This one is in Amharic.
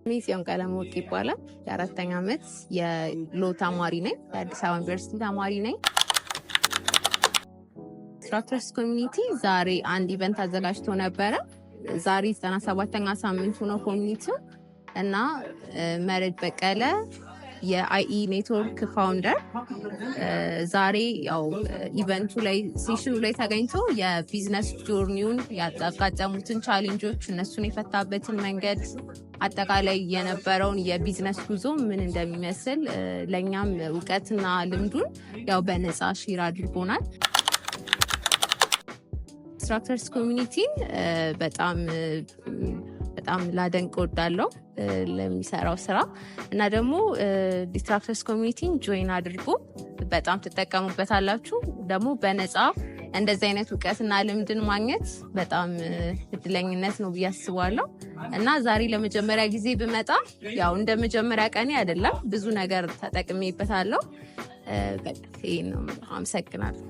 ሚስዮን ቀለሞወርቅ ይባላል። የአራተኛ ዓመት የሎ ተማሪ ነኝ። የአዲስ አበባ ዩኒቨርሲቲ ተማሪ ነኝ። ዲስትራክተርስ ኮሚኒቲ ዛሬ አንድ ኢቨንት አዘጋጅቶ ነበረ። ዛሬ 97ኛ ሳምንቱ ነው ኮሚኒቲው እና መረድ በቀለ የአይኢ ኔትወርክ ፋውንደር ዛሬ ያው ኢቨንቱ ላይ ሴሽኑ ላይ ተገኝቶ የቢዝነስ ጆርኒውን ያጋጠሙትን ቻሌንጆች እነሱን የፈታበትን መንገድ አጠቃላይ የነበረውን የቢዝነስ ጉዞ ምን እንደሚመስል ለኛም እውቀትና ልምዱን ያው በነፃ ሼር አድርጎናል። ዲስትራክተርስ ኮሚኒቲን በጣም ላደንቅ እወዳለሁ ለሚሰራው ስራ እና ደግሞ ዲስትራክተርስ ኮሚኒቲን ጆይን አድርጉ፣ በጣም ትጠቀሙበታላችሁ። ደግሞ በነፃ እንደዚህ አይነት እውቀትና ልምድን ማግኘት በጣም እድለኝነት ነው ብዬ አስባለሁ እና ዛሬ ለመጀመሪያ ጊዜ ብመጣ ያው እንደ መጀመሪያ ቀኔ አይደለም፣ ብዙ ነገር ተጠቅሜበታለሁ። በቃ ይሄን ነው። አመሰግናለሁ።